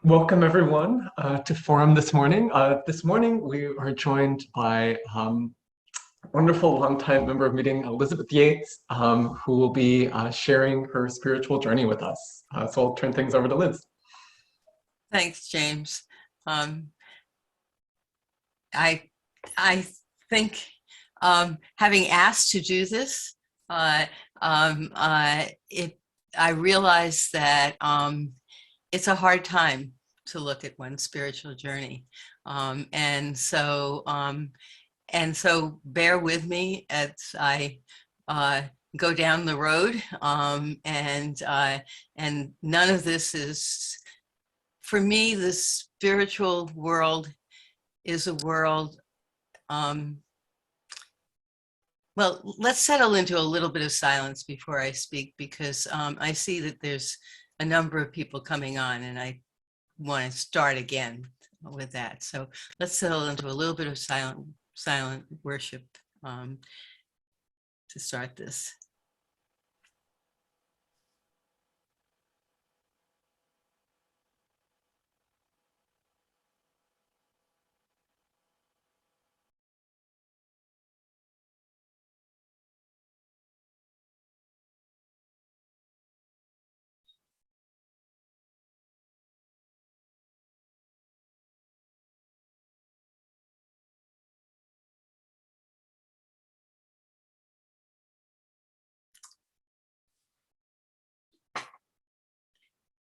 Welcome everyone to Forum this morning. This morning we are joined by wonderful longtime member of meeting Elizabeth Yeats, who will be sharing her spiritual journey with us. So I'll turn things over to Liz. Thanks, James. I I think having asked to do this, I realized that it's a hard time to look at one's spiritual journey, and so bear with me as I go down the road, and none of this is. For me, the spiritual world is a world, well, let's settle into a little bit of silence before I speak, because I see that there's a number of people coming on, and I want to start again with that. So let's settle into a little bit of silent worship to start this.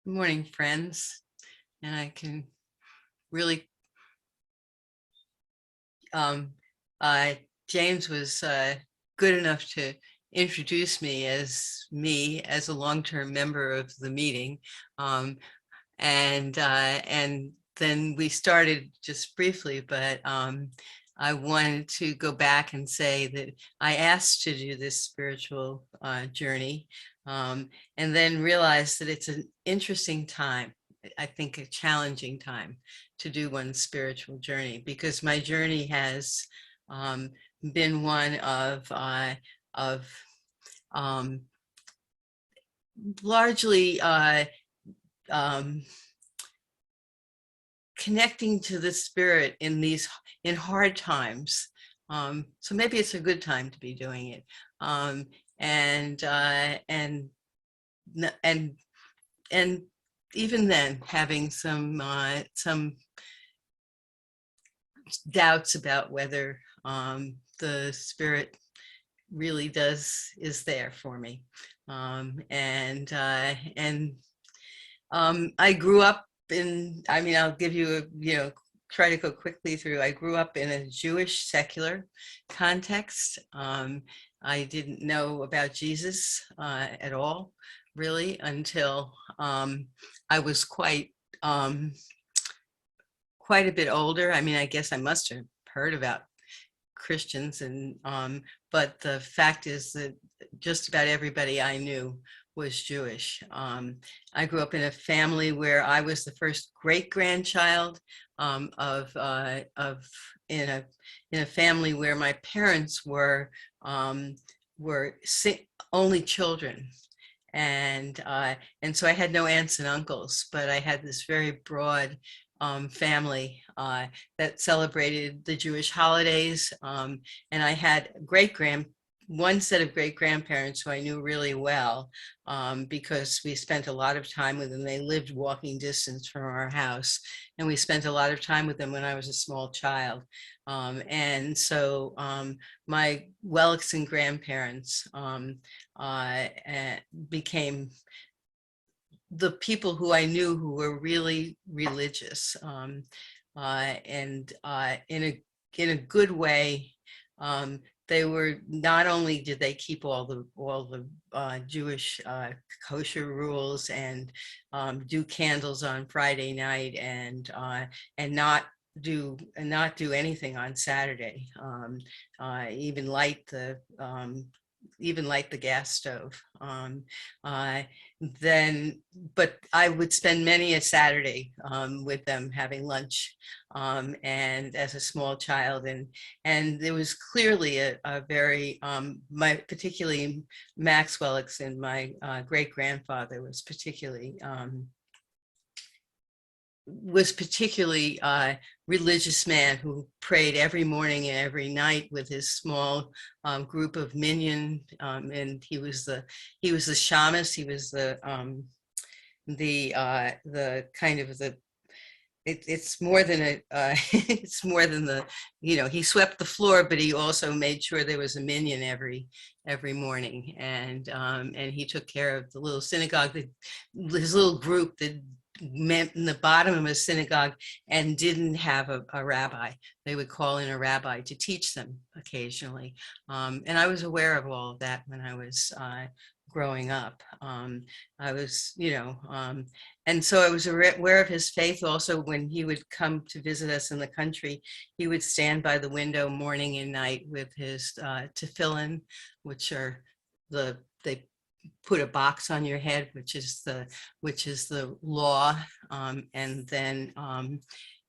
Good morning, friends. And I can really, James was good enough to introduce me as a long-term member of the meeting. And then we started just briefly, but I wanted to go back and say that I asked to do this spiritual journey, and then realized that it's an interesting time. I think a challenging time to do one's spiritual journey, because my journey has been one of largely connecting to the spirit in hard times. So maybe it's a good time to be doing it. And even then having some doubts about whether the spirit really is there for me. I grew up I'll give you try to go quickly through. I grew up in a Jewish secular context. I didn't know about Jesus at all, really, until I was quite a bit older. I guess I must have heard about Christians, but the fact is that just about everybody I knew was Jewish. I grew up in a family where I was the first great-grandchild in a family where my parents were only children, and so I had no aunts and uncles, but I had this very broad family that celebrated the Jewish holidays, and I had one set of great-grandparents who I knew really well, because we spent a lot of time with them. They lived walking distance from our house, and we spent a lot of time with them when I was a small child. And so my Wellixton grandparents became the people who I knew who were really religious, and in a good way. They were, not only did they keep all the Jewish kosher rules, and do candles on Friday night, and not do anything on Saturday, even light the gas stove. But I would spend many a Saturday with them having lunch, and as a small child, and there was clearly a very particularly Max Wellixton, my great grandfather, was particularly was particularly religious man who prayed every morning and every night with his small group of minyan, and he was the shamus. He was the kind of the it's more than a it's more than the, he swept the floor, but he also made sure there was a minyan every morning, and he took care of the little synagogue, his little group that met in the bottom of a synagogue and didn't have a rabbi. They would call in a rabbi to teach them occasionally, and I was aware of all of that when I was growing up. I was, and so I was aware of his faith also. When he would come to visit us in the country, he would stand by the window morning and night with his tefillin, which are they put a box on your head, which is the law, and then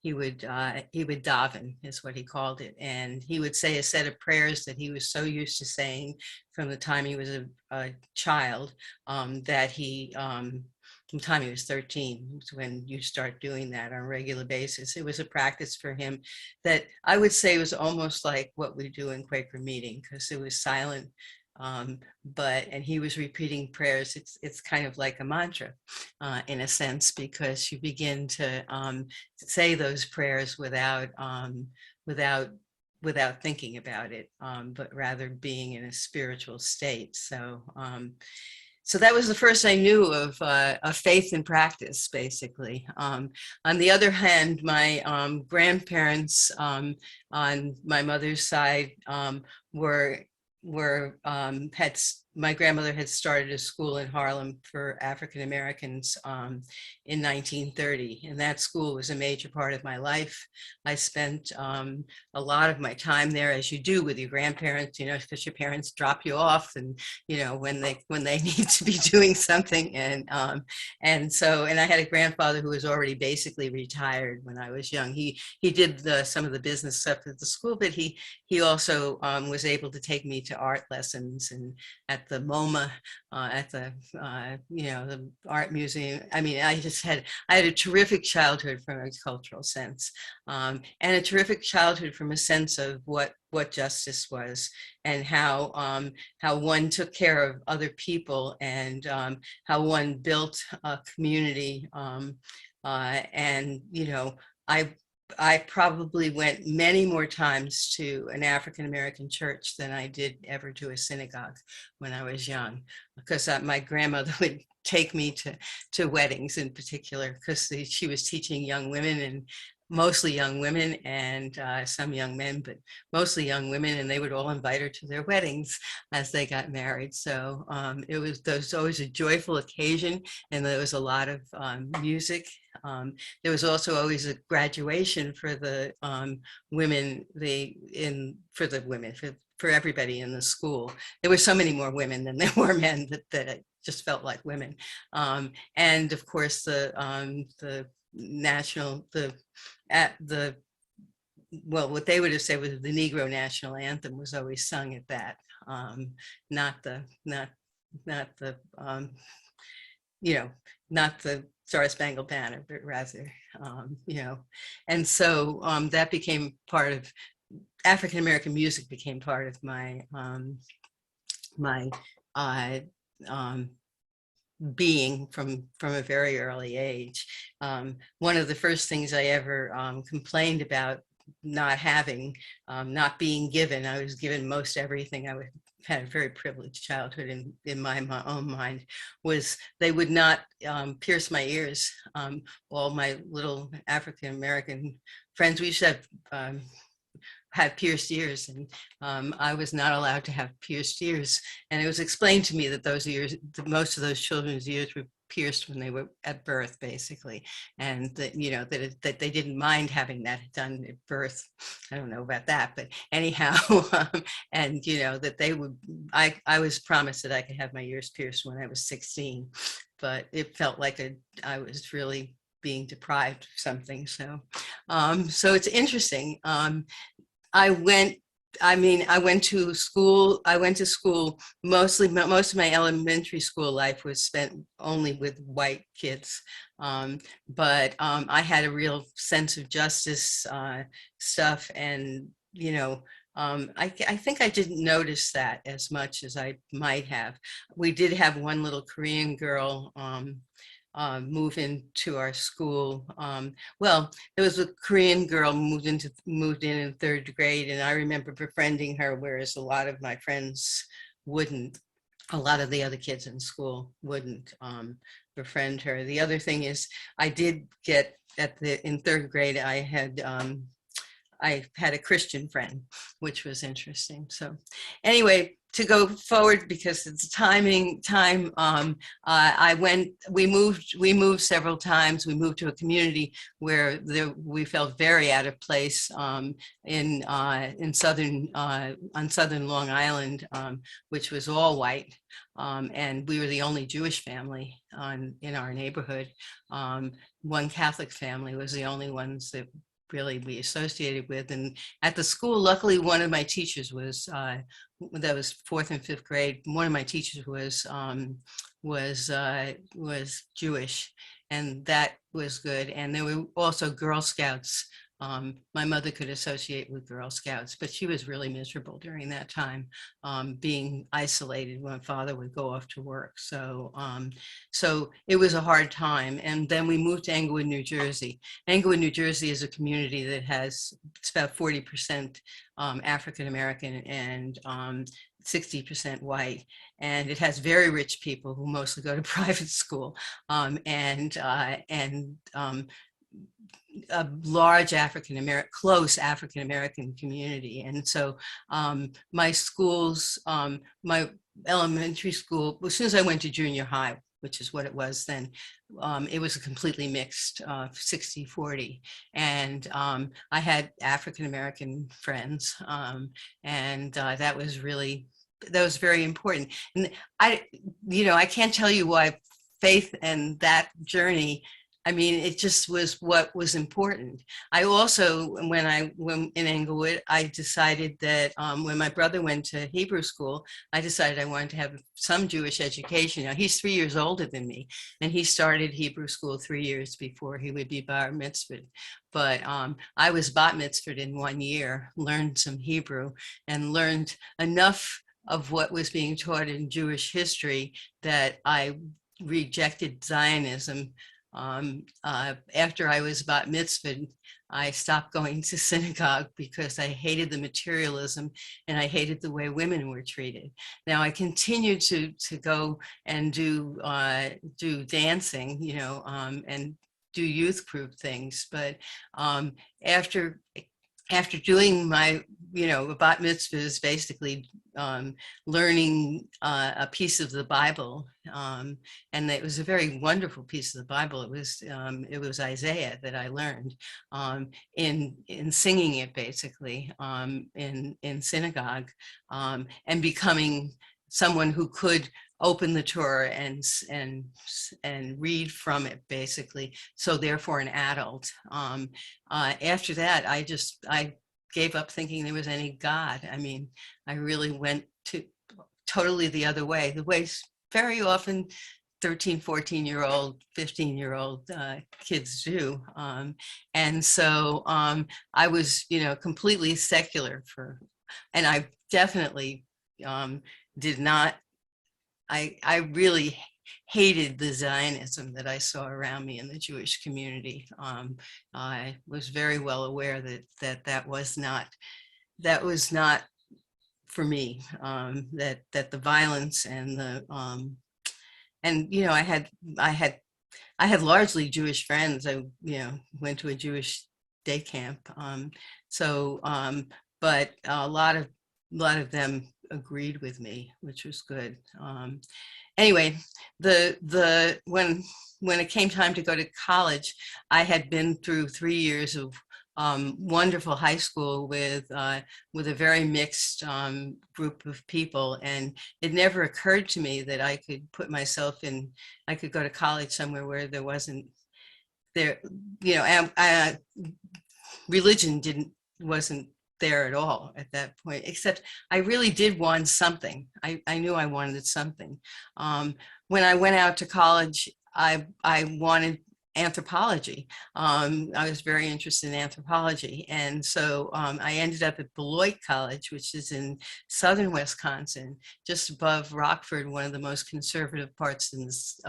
he would daven, is what he called it, and he would say a set of prayers that he was so used to saying from the time he was a child, that he from the time he was 13, when you start doing that on a regular basis. It was a practice for him that I would say was almost like what we do in Quaker meeting, because it was silent, and he was repeating prayers. It's kind of like a mantra, in a sense, because you begin to say those prayers without thinking about it, but rather being in a spiritual state. So that was the first I knew of faith in practice, basically. On the other hand, my grandparents on my mother's side were my grandmother had started a school in Harlem for African Americans in 1930, and that school was a major part of my life. I spent a lot of my time there, as you do with your grandparents, because your parents drop you off, and when they need to be doing something, and I had a grandfather who was already basically retired when I was young. He did some of the business stuff at the school, but he also was able to take me to art lessons and at the MoMA, at the the art museum. I mean, I had a terrific childhood from a cultural sense, and a terrific childhood from a sense of what justice was, and how one took care of other people, and how one built a community, and I probably went many more times to an African American church than I did ever to a synagogue when I was young, because my grandmother would take me to weddings in particular, because she was teaching young women, and mostly young women, and some young men, but mostly young women, and they would all invite her to their weddings as they got married. So there was always a joyful occasion, and there was a lot of music. There was also always a graduation for the women, for everybody in the school. There were so many more women than there were men that it just felt like women. And of course, the national, what they would have said was the Negro national anthem was always sung at that. Not the not the Star Spangled Banner, but rather, and so that became part of African American music, became part of my being from a very early age. One of the first things I ever complained about not having, not being given, I was given most everything. I had a very privileged childhood in my own mind, was they would not pierce my ears. All my little African American friends, we used to have had pierced ears, and I was not allowed to have pierced ears. And it was explained to me that those ears, most of those children's ears were pierced when they were at birth, basically, and that that they didn't mind having that done at birth. I don't know about that, but anyhow, and that they would. I was promised that I could have my ears pierced when I was 16, but it felt like I was really being deprived of something. So, so it's interesting. I went I mean, I went to school mostly, most of my elementary school life was spent only with white kids. But I had a real sense of justice stuff. And, I think I didn't notice that as much as I might have. We did have one little Korean girl move into our school. Well, there was a Korean girl moved in third grade, and I remember befriending her, whereas a lot of my friends wouldn't. A lot of the other kids in school wouldn't befriend her. The other thing is, I did get in third grade. I had a Christian friend, which was interesting. So anyway, to go forward, because it's time, we moved several times. We moved to a community where we felt very out of place, in southern, on southern Long Island, which was all white. And we were the only Jewish family in our neighborhood. One Catholic family was the only ones that really be associated with. And at the school, luckily, one of my teachers was that was fourth and fifth grade. One of my teachers was Jewish, and that was good. And there were also Girl Scouts. My mother could associate with Girl Scouts, but she was really miserable during that time, being isolated when father would go off to work. So it was a hard time. And then we moved to Englewood, New Jersey. Englewood, New Jersey is a community that it's about 40% African American and 60% white, and it has very rich people who mostly go to private school, and a large close African American community. And so my elementary school, as soon as I went to junior high, which is what it was then, it was a completely mixed 60-40. And I had African American friends, and that was very important. And I can't tell you why faith and that journey, I mean, it just was what was important. I also, when in Englewood, I decided that when my brother went to Hebrew school, I decided I wanted to have some Jewish education. Now, he's 3 years older than me, and he started Hebrew school 3 years before he would be bar mitzvahed. But I was bat mitzvahed in 1 year, learned some Hebrew, and learned enough of what was being taught in Jewish history that I rejected Zionism. After I was bat mitzvahed, I stopped going to synagogue because I hated the materialism and I hated the way women were treated. Now I continued to go and do dancing, and do youth group things, but after doing my, bat mitzvah is basically learning a piece of the Bible, and it was a very wonderful piece of the Bible. It was Isaiah that I learned in singing it, basically, in synagogue, and becoming someone who could open the Torah and read from it, basically. So therefore, an adult. After that, I gave up thinking there was any God. I mean, I really went to totally the other way. The way very often 13, 14-year-old, 15-year-old kids do. And so I was, completely secular and I definitely did not. I really hated the Zionism that I saw around me in the Jewish community. I was very well aware that was not for me. That the violence and I had largely Jewish friends. I went to a Jewish day camp. But a lot of them agreed with me, which was good. Anyway, when it came time to go to college, I had been through 3 years of wonderful high school with a very mixed group of people, and it never occurred to me that I could put myself in. I could go to college somewhere where there wasn't there. Religion wasn't there at all at that point, except I really did want something. I knew I wanted something. When I went out to college, I wanted anthropology. I was very interested in anthropology. And so I ended up at Beloit College, which is in southern Wisconsin, just above Rockford, one of the most conservative parts in this,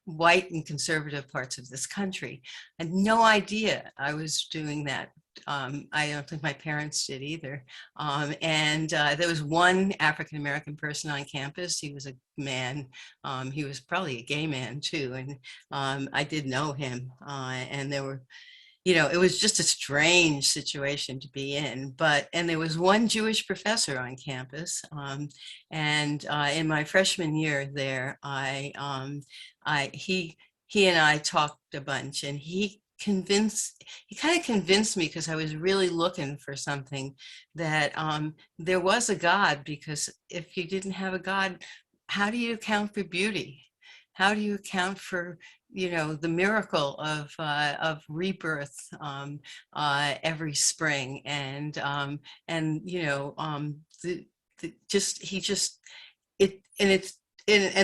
white and conservative parts of this country. I had no idea I was doing that. I don't think my parents did either. There was one African-American person on campus. He was a man. He was probably a gay man too. And I did know him. And there were, it was just a strange situation to be in. And there was one Jewish professor on campus. In my freshman year there, he and I talked a bunch, and he kind of convinced me, because I was really looking for something, that there was a God, because if you didn't have a God, how do you account for beauty? How do you account for, the miracle of rebirth every spring? And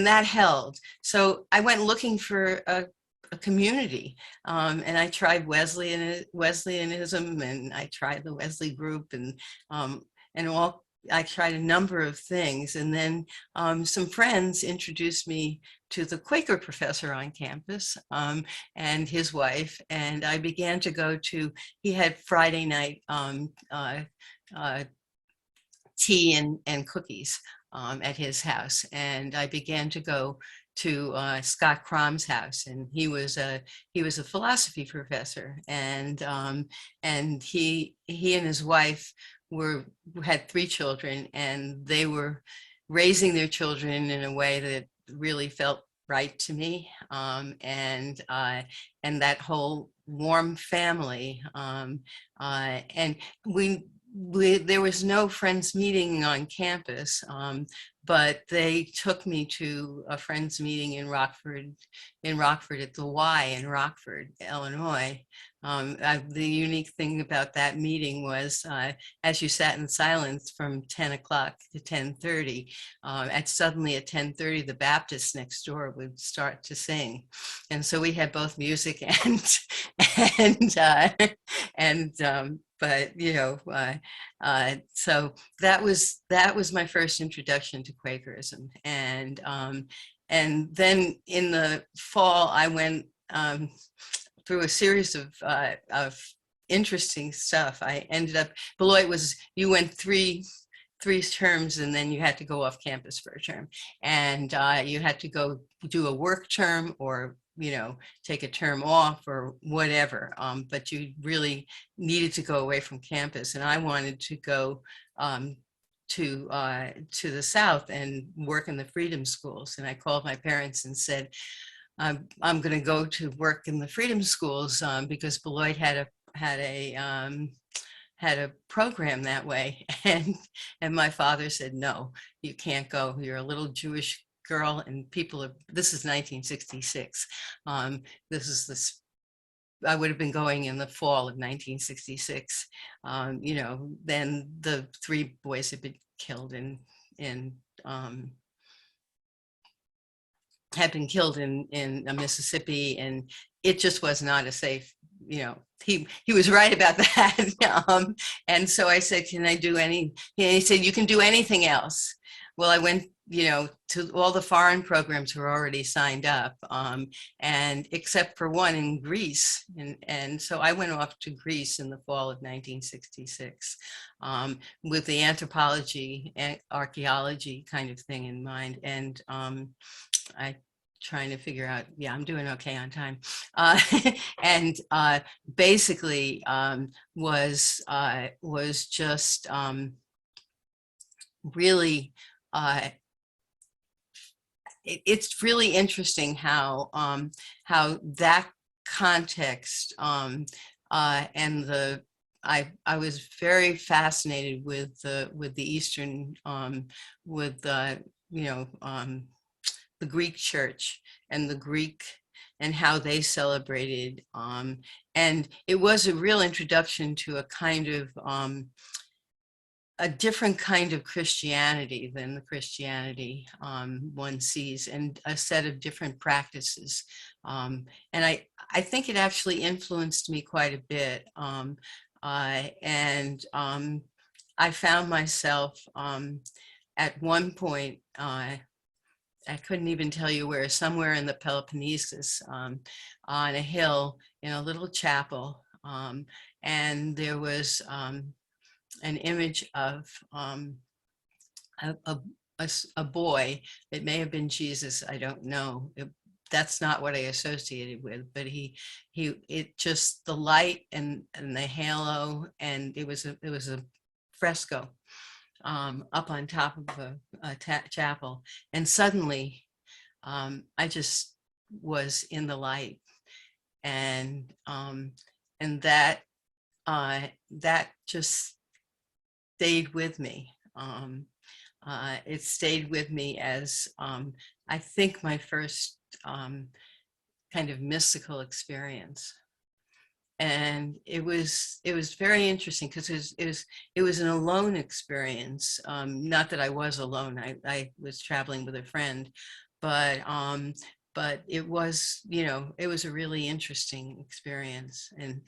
that held. So I went looking for a community, and I tried Wesleyanism, and I tried the Wesley group, and I tried a number of things. And then some friends introduced me to the Quaker professor on campus, and his wife, and I began to go to, he had Friday night tea and cookies at his house. And I began to go to Scott Crom's house, and he was a philosophy professor, and he and his wife had 3 children, and they were raising their children in a way that really felt right to me, and that whole warm family, and there was no friends meeting on campus, but they took me to a friends meeting in Rockford at the Y in Rockford, Illinois. The unique thing about that meeting was, as you sat in silence from 10 o'clock to 10:30, suddenly at 10:30, the Baptists next door would start to sing. And so we had both music so that was my first introduction to Quakerism. And then in the fall, I went through a series of interesting stuff. I ended up, Beloit was, you went three terms, and then you had to go off campus for a term, and you had to go do a work term, or take a term off or whatever, but you really needed to go away from campus. And I wanted to go to the South and work in the freedom schools. And I called my parents and said, I'm going to go to work in the freedom schools, because Beloit had a program that way. And my father said, no, you can't go. You're a little Jewish girl, and this is 1966. I would have been going in the fall of 1966. Then the 3 boys had been killed in Mississippi, and it just was not a safe, he was right about that. And so I said, can I do he said, you can do anything else. Well, I went, to all the foreign programs were already signed up, and except for one in Greece. And so I went off to Greece in the fall of 1966, with the anthropology and archaeology kind of thing in mind. And trying to figure out, yeah, I'm doing okay on time. Basically was just really, it's really interesting how that context, and I was very fascinated with the Eastern, the Greek church and the Greek, and how they celebrated. And it was a real introduction to a kind of a different kind of Christianity than the Christianity one sees, and a set of different practices. And I think it actually influenced me quite a bit. And I found myself at one point, I couldn't even tell you where, somewhere in the Peloponnesus, on a hill in a little chapel. And there was an image of a, a, a boy. It may have been Jesus. I don't know. That's not what I associated with, but it just the light and the halo, and it was a fresco up on top of a chapel, and suddenly I just was in the light, and that that just stayed with me. It stayed with me as I think my first kind of mystical experience. And it was very interesting because it was an alone experience. Not that I was alone. I was traveling with a friend, but it was, you know, it was a really interesting experience. And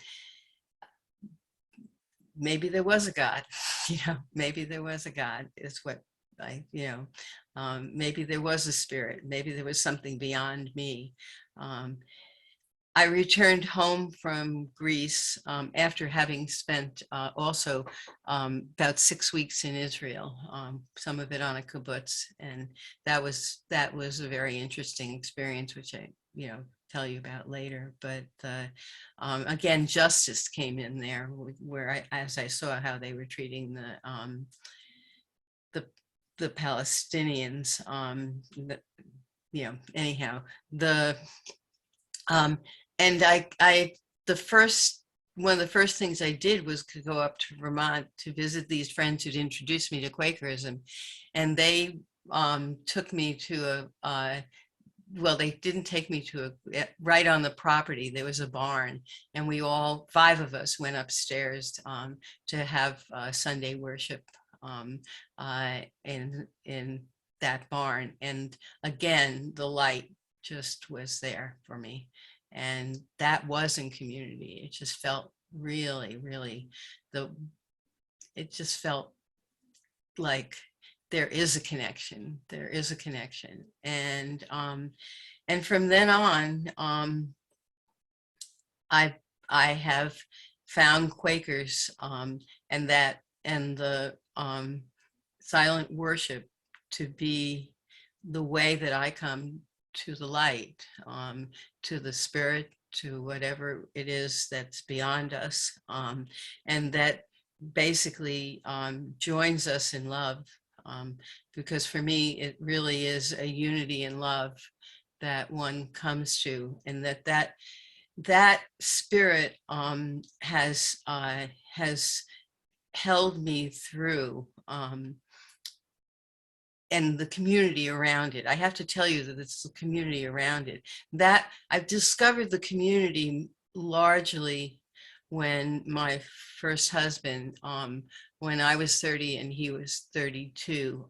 maybe there was a God, you know, maybe there was a God is what you know, maybe there was a spirit, maybe there was something beyond me. I returned home from Greece after having spent also about 6 weeks in Israel, some of it on a kibbutz, and that was a very interesting experience, which I, you know, tell you about later. But again, justice came in there, where as I saw how they were treating the Palestinians. You know, anyhow, um, and one of the first things I did was to go up to Vermont to visit these friends who'd introduced me to Quakerism, and they took me to well, they didn't take me to right on the property. There was a barn, and we all, 5 of us, went upstairs to have Sunday worship in that barn. And again, the light just was there for me, and that wasn't community. It just felt really, really it just felt like there is a connection. There is a connection. And from then on, I have found Quakers and the silent worship to be the way that I come to the light, to the spirit, to whatever it is that's beyond us, and that basically joins us in love. Because for me, it really is a unity in love that one comes to, and that spirit has held me through, and the community around it. I have to tell you that it's the community around it that I've discovered. The community largely when my first husband, when I was 30 and he was 32,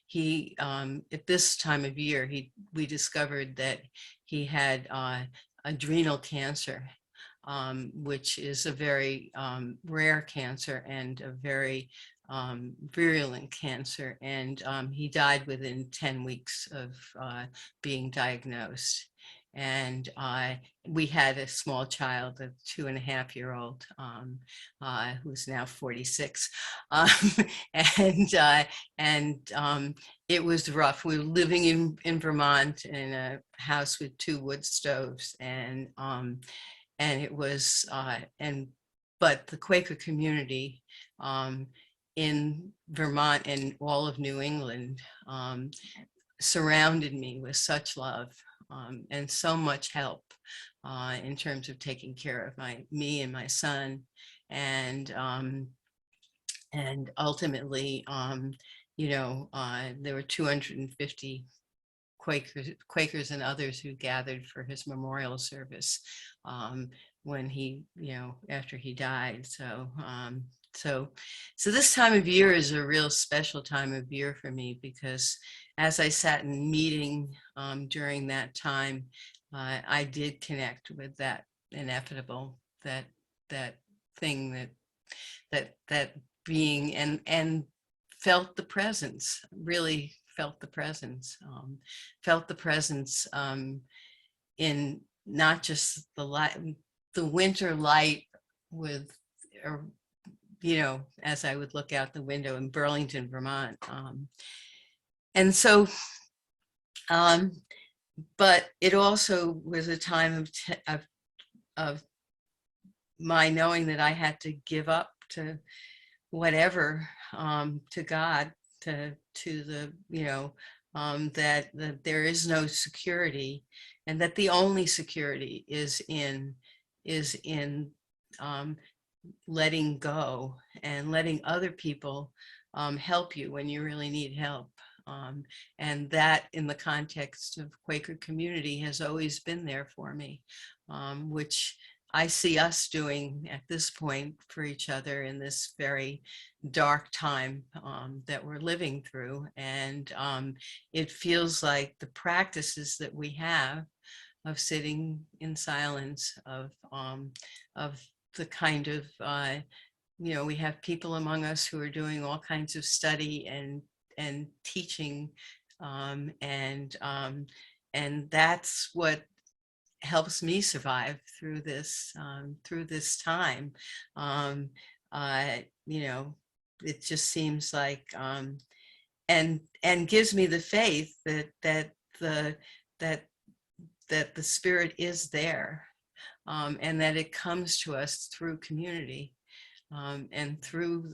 he at this time of year, we discovered that he had adrenal cancer, which is a very rare cancer and a very virulent cancer. And he died within 10 weeks of being diagnosed. And we had a small child, a 2.5-year-old, who's now 46. And it was rough. We were living in Vermont in a house with 2 wood stoves, and it was but the Quaker community in Vermont and all of New England surrounded me with such love and so much help in terms of taking care of me and my son, and ultimately, you know, there were 250 Quakers and others who gathered for his memorial service when he, you know, after he died. So So this time of year is a real special time of year for me, because as I sat in meeting during that time, I did connect with that inevitable, that thing, that being, and felt the presence, really felt the presence, in not just the light, the winter light with, or, as I would look out the window in Burlington, Vermont. And so, but it also was a time of my knowing that I had to give up to whatever, to God, to the, that there is no security, and that the only security is in um, letting go and letting other people help you when you really need help. And that, in the context of Quaker community, has always been there for me, which I see us doing at this point for each other in this very dark time that we're living through. And it feels like the practices that we have of sitting in silence, of the kind of, we have people among us who are doing all kinds of study and teaching, and that's what helps me survive through this time. It just seems like, and gives me the faith that the spirit is there, and that it comes to us through community, and through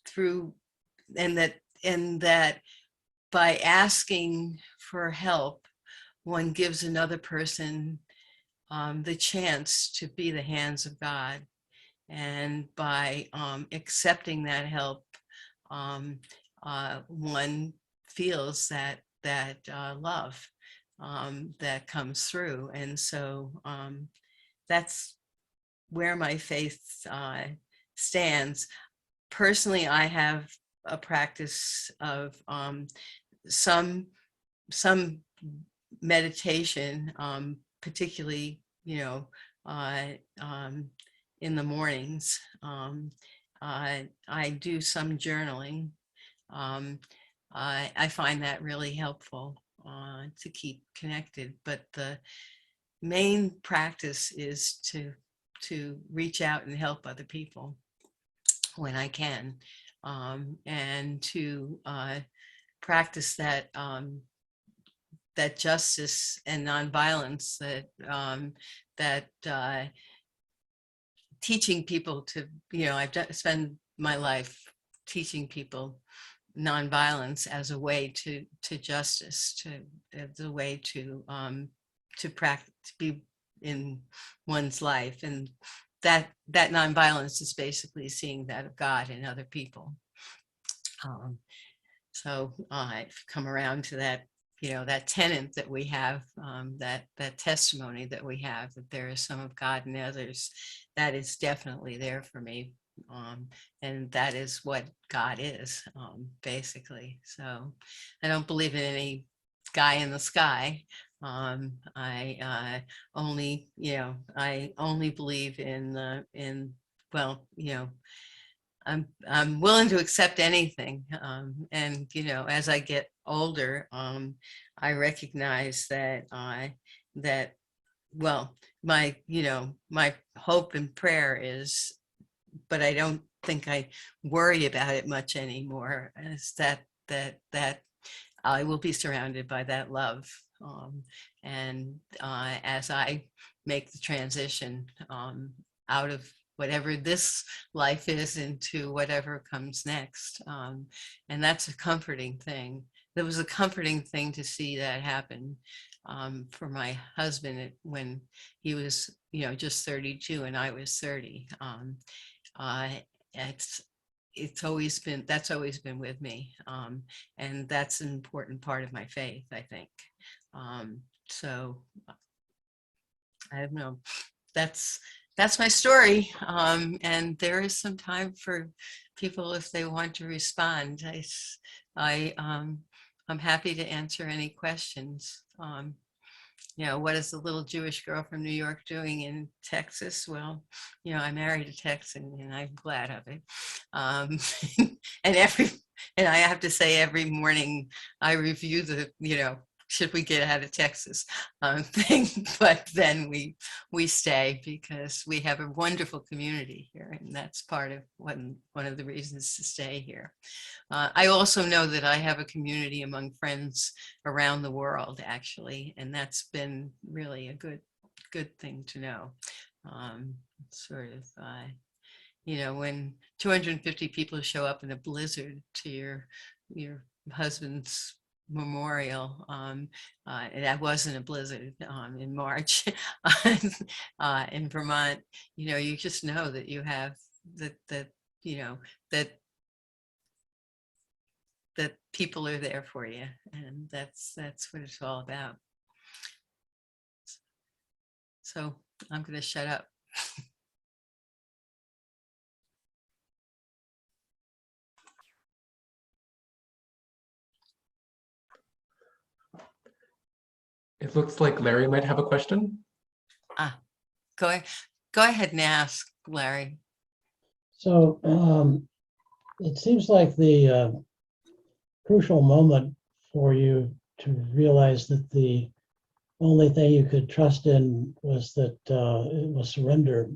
through and that by asking for help, one gives another person the chance to be the hands of God. And by accepting that help, one feels that love that comes through. And so that's where my faith stands. Personally, I have a practice of some meditation, particularly, in the mornings. I do some journaling. I find that really helpful to keep connected. But the main practice is to reach out and help other people when I can, and to practice that that justice and nonviolence, that teaching people to, I've spent my life teaching people nonviolence as a way to justice, as a way to practice, to be in one's life, and that nonviolence is basically seeing that of God in other people. So I've come around to that, that tenet that we have, that testimony that we have, that there is some of God in others. That is definitely there for me, and that is what God is, basically. So I don't believe in any guy in the sky. I only, I only believe in well, I'm willing to accept anything, and as I get older, I recognize that well, my my hope and prayer is, but I don't think I worry about it much anymore, is that I will be surrounded by that love, and as I make the transition out of whatever this life is into whatever comes next. And that's a comforting thing. It was a comforting thing to see that happen for my husband when he was, just 32 and I was 30. It's always been, that's always been with me. And that's an important part of my faith, I think. So I don't know. That's that's my story. And there is some time for people if they want to respond. I'm happy to answer any questions. What is the little Jewish girl from New York doing in Texas? Well, I married a Texan and I'm glad of it. Um, and and I have to say every morning I review should we get out of Texas thing, but then we stay because we have a wonderful community here, and that's part of one of the reasons to stay here. I also know that I have a community among friends around the world, actually, and that's been really a good thing to know. Sort of, when 250 people show up in a blizzard to your husband's memorial, and that wasn't a blizzard in March in Vermont, you just know that you have that that people are there for you, and that's what it's all about. So I'm going to shut up. It looks like Larry might have a question. Go ahead and ask, Larry. So it seems like the crucial moment for you to realize that the only thing you could trust in was that it was surrender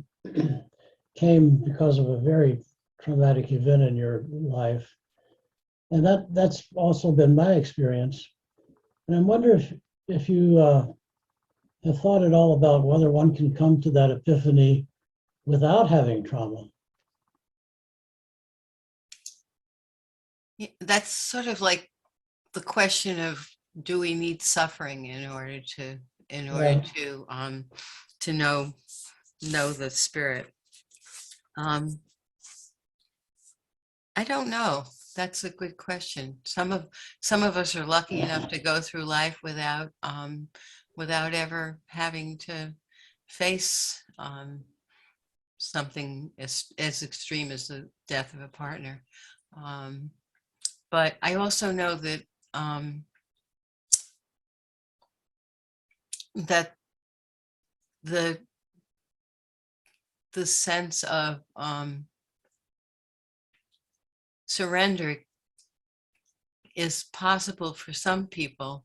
came because of a very traumatic event in your life. And that's also been my experience. And I wonder if you have thought at all about whether one can come to that epiphany without having trauma. That's sort of like the question of, do we need suffering in order to know the spirit? I don't know. That's a good question. Some of us are lucky enough to go through life without ever having to face something as extreme as the death of a partner. But I also know that that the sense of surrender is possible for some people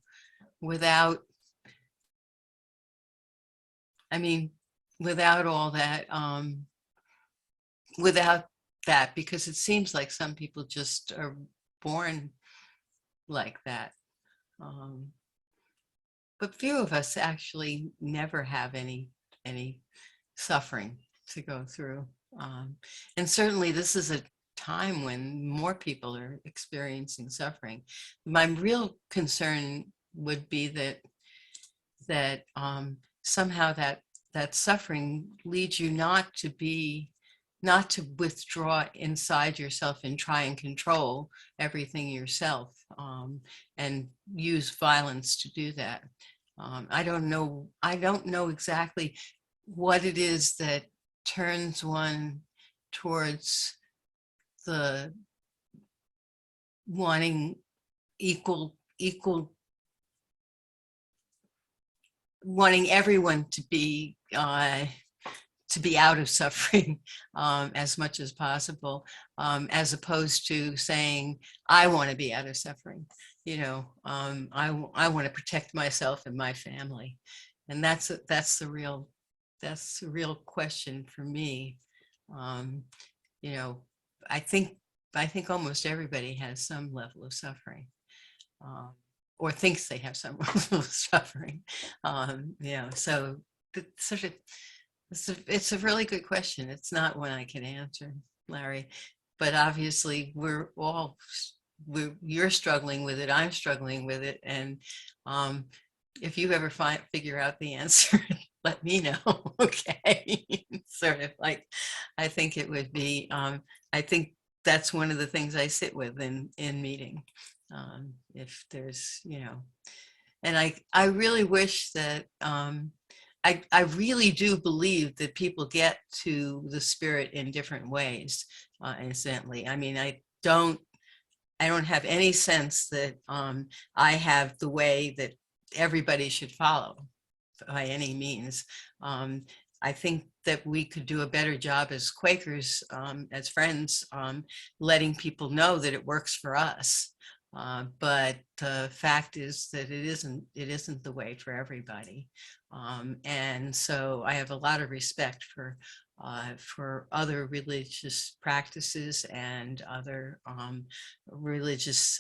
without all that, without that, because it seems like some people just are born like that. But few of us actually never have any suffering to go through. And certainly this is a time when more people are experiencing suffering. My real concern would be that somehow that suffering leads you not to withdraw inside yourself and try and control everything yourself, and use violence to do that. I don't know exactly what it is that turns one towards the wanting wanting everyone to be out of suffering as much as possible, as opposed to saying, I want to be out of suffering. I want to protect myself and my family, and that's the real question for me. I think almost everybody has some level of suffering, or thinks they have some level of suffering. So it's a really good question. It's not one I can answer, Larry, but obviously you're struggling with it. I'm struggling with it. And if you ever figure out the answer, let me know. Okay. Sort of like, I think it would be, I think that's one of the things I sit with in meeting. If there's, and I really wish that I really do believe that people get to the spirit in different ways, incidentally. I mean, I don't have any sense that I have the way that everybody should follow by any means. I think that we could do a better job as Quakers, as friends, letting people know that it works for us. But the fact is that it isn't the way for everybody. And so I have a lot of respect for other religious practices and other religious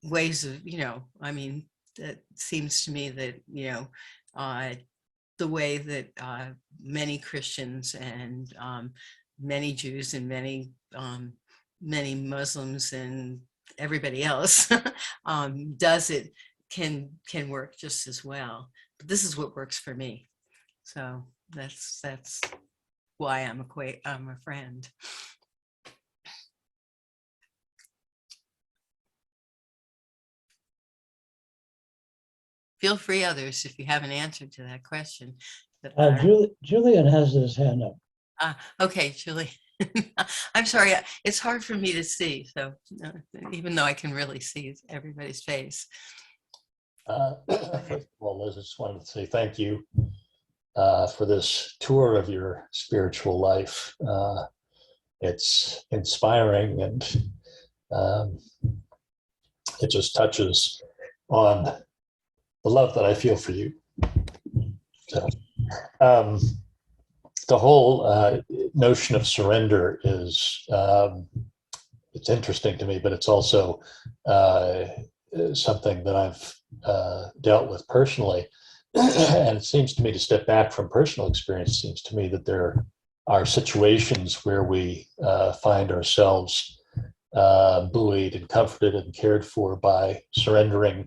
ways of, I mean, it seems to me that, the way that many Christians and many Jews and many Muslims and everybody else does it can work just as well. But this is what works for me. So that's why I'm a friend. Feel free, others, if you have an answer to that question. Julian has his hand up. Okay, Julie. I'm sorry, it's hard for me to see, so even though I can really see everybody's face. First of all, Liz, I just wanted to say thank you for this tour of your spiritual life. It's inspiring, and it just touches on the love that I feel for you. So, the whole notion of surrender is it's interesting to me, but it's also something that I've dealt with personally. And it seems to me, to step back from personal experience, it seems to me that there are situations where we find ourselves buoyed and comforted and cared for by surrendering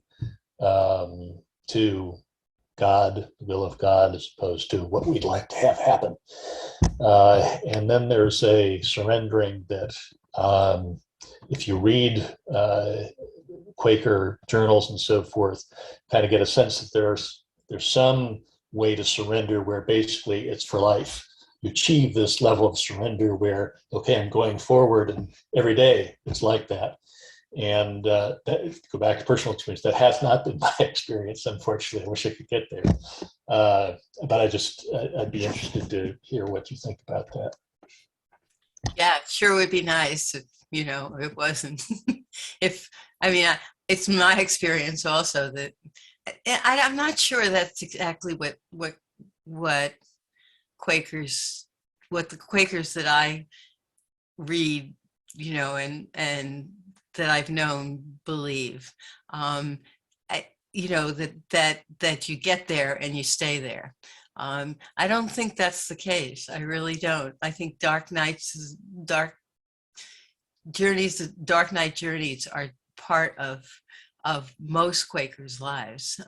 to God, the will of God, as opposed to what we'd like to have happen. And then there's a surrendering that, if you read Quaker journals and so forth, kind of get a sense that there's some way to surrender where basically it's for life. You achieve this level of surrender where, okay, I'm going forward, and every day it's like that. And go back to personal experience, that has not been my experience, unfortunately. I wish I could get there. But I'd be interested to hear what you think about that. Yeah, it sure would be nice if, it wasn't. It's my experience also that I'm not sure that's exactly what the Quakers that I read, and that I've known believe. That you get there and you stay there. I don't think that's the case. I really don't. I think dark night journeys are part of most Quakers' lives,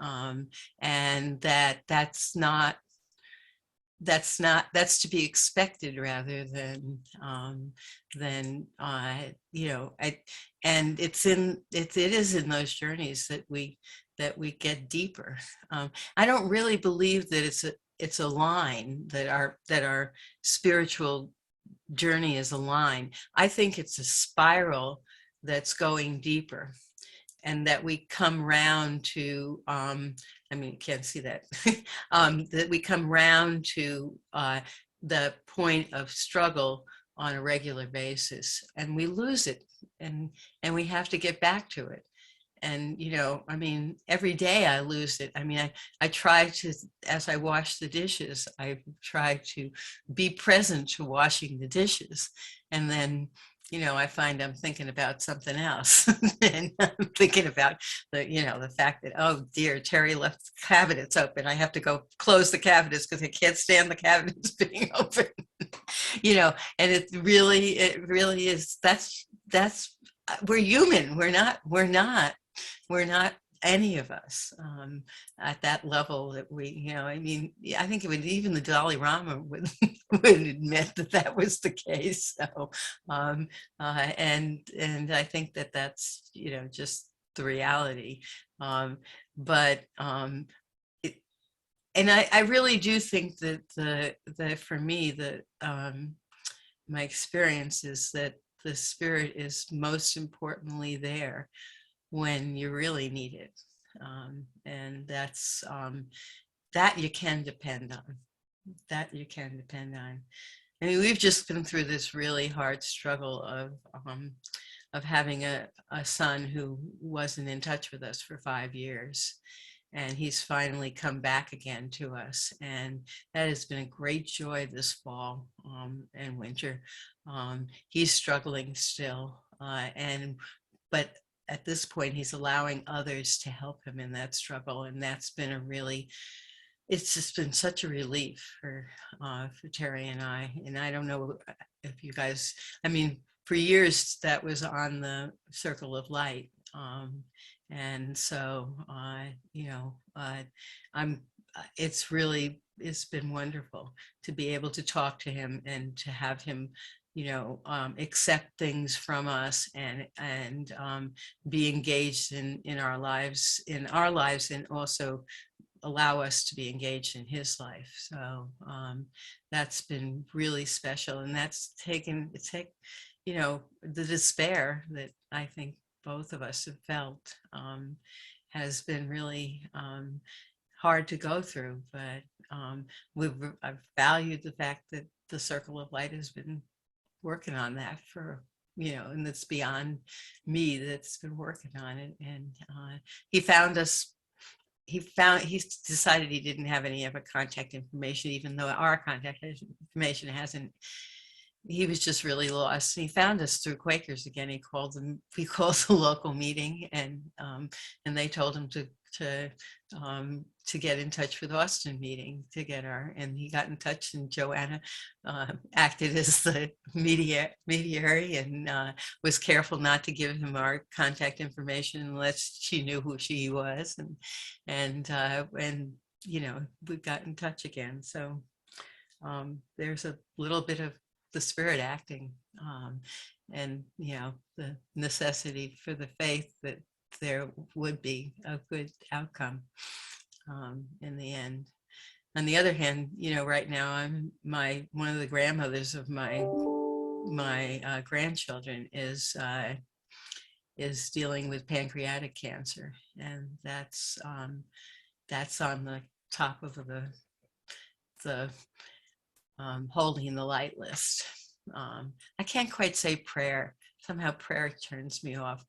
and that's to be expected rather than and it is in those journeys that we get deeper. I don't really believe that it's a line that our spiritual journey is a line. I think it's a spiral that's going deeper, and that we come round to, you can't see that, that we come round to the point of struggle on a regular basis, and we lose it, and we have to get back to it. And, every day I lose it. I try to, as I wash the dishes, I try to be present to washing the dishes. And then, I find I'm thinking about something else. And I'm thinking about the fact that, oh dear, Terry left the cabinets open. I have to go close the cabinets because I can't stand the cabinets being open. And it really is, that's, we're human. We're not any of us at that level that we, I think even the Dalai Lama would admit that was the case. So, and I think that's, just the reality. But I really do think that for me, my experience is that the Spirit is most importantly there when you really need it. And that's that you can depend on. That you can depend on. I mean, we've just been through this really hard struggle of having a son who wasn't in touch with us for 5 years. And he's finally come back again to us. And that has been a great joy this fall and winter. He's struggling still. But at this point, he's allowing others to help him in that struggle. And that's been it's just been such a relief for Terry and I. And I don't know if you guys, I mean, for years that was on the Circle of Light. And so, it's been wonderful to be able to talk to him and to have him, accept things from us and be engaged in our lives, and also allow us to be engaged in his life. So that's been really special. And that's the despair that I think both of us have felt has been really hard to go through, but I've valued the fact that the Circle of Light has been working on that for, and it's beyond me that's been working on it. And he decided he didn't have any of our contact information, even though our contact information hasn't. He was just really lost. He found us through Quakers again. He called the local meeting, and they told him to get in touch with Austin meeting to get and he got in touch, and Joanna acted as the mediary and was careful not to give him our contact information unless she knew who she was, and we got in touch again. So there's a little bit of the Spirit acting, and the necessity for the faith that there would be a good outcome in the end. On the other hand, right now I'm one of the grandmothers of my grandchildren is dealing with pancreatic cancer, and that's on the top of the holding the light list. I can't quite say prayer. Somehow prayer turns me off.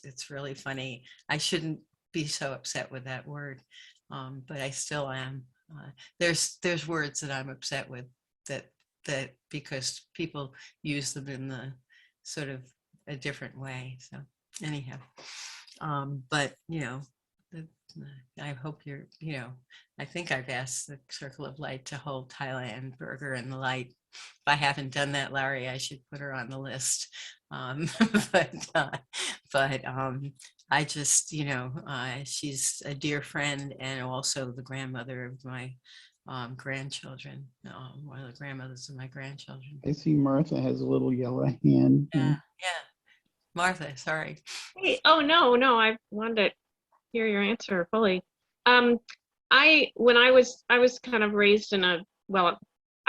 It's really funny. I shouldn't be so upset with that word, but I still am. There's words that I'm upset with that because people use them in the sort of a different way. So anyhow, but I hope I think I've asked the Circle of Light to hold Thailand Burger in the light. If I haven't done that, Larry, I should put her on the list. But I just, she's a dear friend and also the grandmother of my grandchildren, one of the grandmothers of my grandchildren. I see Martha has a little yellow hand. Yeah. Martha, sorry. Hey, oh, no, I wanted to hear your answer fully. When I was kind of raised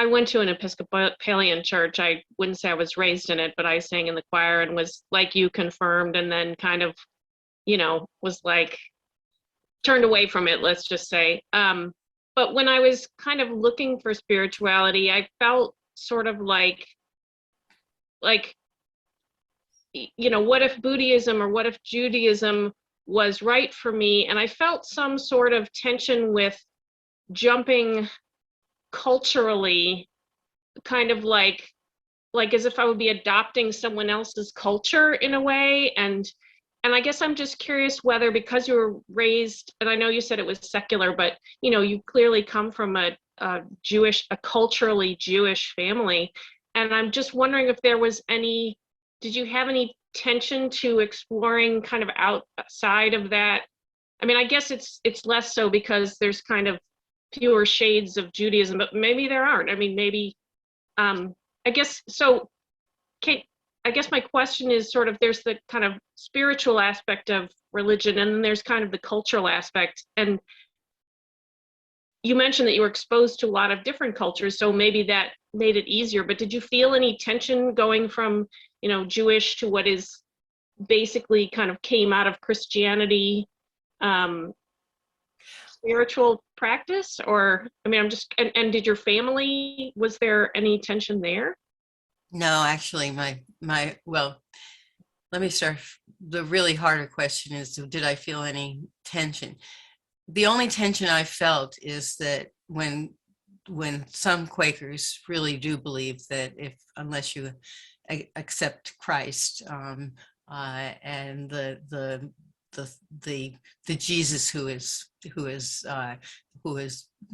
I went to an Episcopalian church. I wouldn't say I was raised in it, but I sang in the choir and was like you, confirmed, and then kind of, was like turned away from it, let's just say. But when I was kind of looking for spirituality, I felt sort of like, what if Buddhism or what if Judaism was right for me? And I felt some sort of tension with jumping culturally, kind of like as if I would be adopting someone else's culture in a way. And I guess I'm just curious whether, because you were raised, and I know you said it was secular, but you clearly come from a culturally Jewish family. And I'm just wondering if there was did you have any tension to exploring kind of outside of that? I mean, I guess it's less so because there's kind of fewer shades of Judaism, but maybe there aren't. I mean, maybe, I guess, so Kate, I guess my question is sort of, there's the kind of spiritual aspect of religion, and then there's kind of the cultural aspect. And, you mentioned that you were exposed to a lot of different cultures, so maybe that made it easier, but did you feel any tension going from, Jewish to what is basically kind of came out of Christianity, spiritual practice? Or, and did your family, was there any tension there? No, actually, well, let me start. The really harder question is, did I feel any tension? The only tension I felt is that when some Quakers really do believe that unless you accept Christ, and the Jesus who is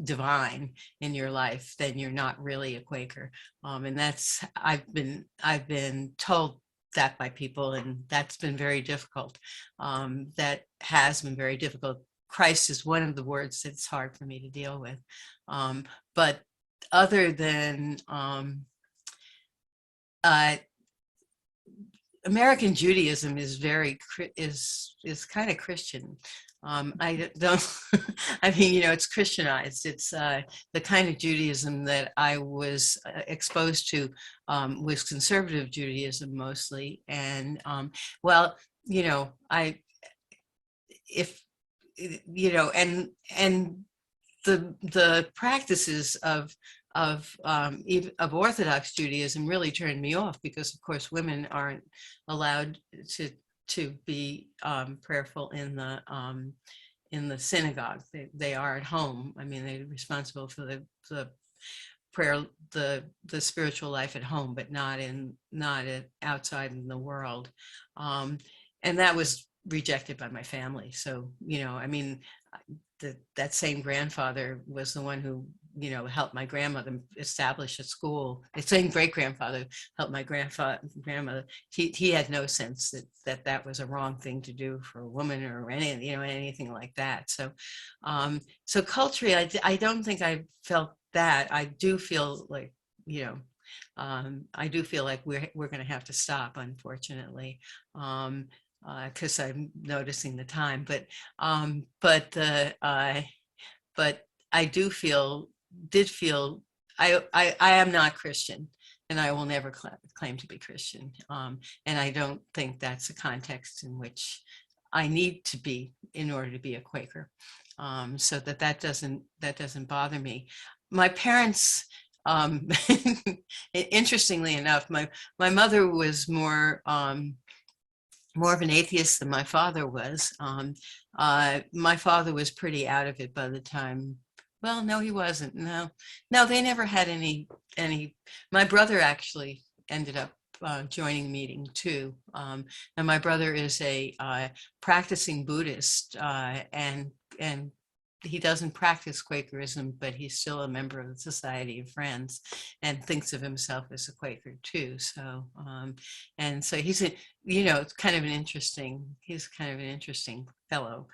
divine in your life, then you're not really a Quaker. And that's, I've been told that by people, and that's been very difficult. That has been very difficult. Christ is one of the words that's hard for me to deal with. But other than American Judaism is kind of Christian. I don't, it's Christianized. It's the kind of Judaism that I was exposed to was conservative Judaism mostly. And and the practices of Orthodox Judaism really turned me off, because of course women aren't allowed to be prayerful in the synagogue. They are at home. I mean, they're responsible for the prayer, the spiritual life at home, but not outside in the world. And that was rejected by my family. So, that same grandfather was the one who, helped my grandmother establish a school. The same great-grandfather helped my grandmother. He had no sense that was a wrong thing to do for a woman or anything like that. So, so culturally, I don't think I felt that. I do feel like, I do feel like we're going to have to stop, unfortunately. Because I'm noticing the time, but I did feel I am not Christian, and I will never claim to be Christian, and I don't think that's a context in which I need to be in order to be a Quaker, so that doesn't bother me. My parents, interestingly enough, my mother was more of an atheist than my father was. My father was pretty out of it by the time. Well, no, he wasn't. No, they never had any. My brother actually ended up joining the meeting too. And my brother is a practicing Buddhist, and he doesn't practice Quakerism, but he's still a member of the Society of Friends and thinks of himself as a Quaker too. So, and so he's it's kind of an interesting fellow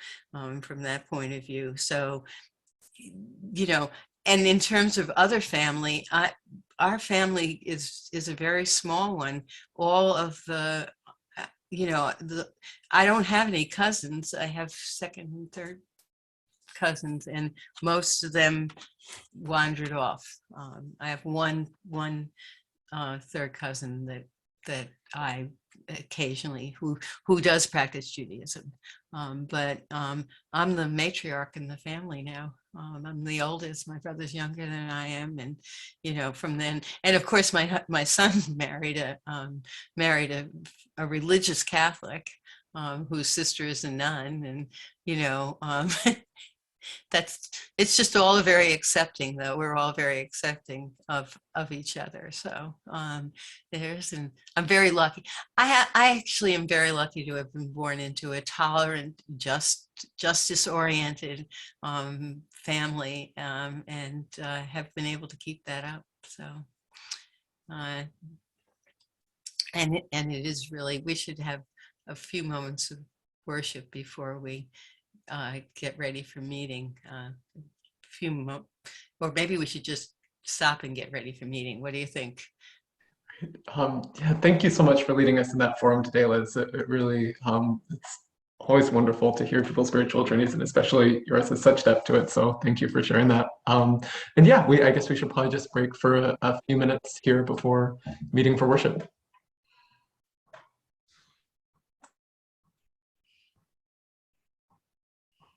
from that point of view. So, and in terms of other family, our family is a very small one. All of the, I don't have any cousins. I have second and third cousins, and most of them wandered off. I have one third cousin that I occasionally who does practice Judaism, but I'm the matriarch in the family now. I'm the oldest. My brother's younger than I am, and from then, and of course my son married a religious Catholic whose sister is a nun, and it's just all very accepting, though. We're all very accepting of each other. So and I'm very lucky. I actually am very lucky to have been born into a tolerant, justice-oriented family, and have been able to keep that up. So and it is really, we should have a few moments of worship before we get ready for meeting. Or maybe we should just stop and get ready for meeting. What do you think? Yeah, thank you so much for leading us in that forum today, Liz. It really, always wonderful to hear people's spiritual journeys, and especially yours has such depth to it. So thank you for sharing that. And yeah, I guess we should probably just break for a few minutes here before meeting for worship.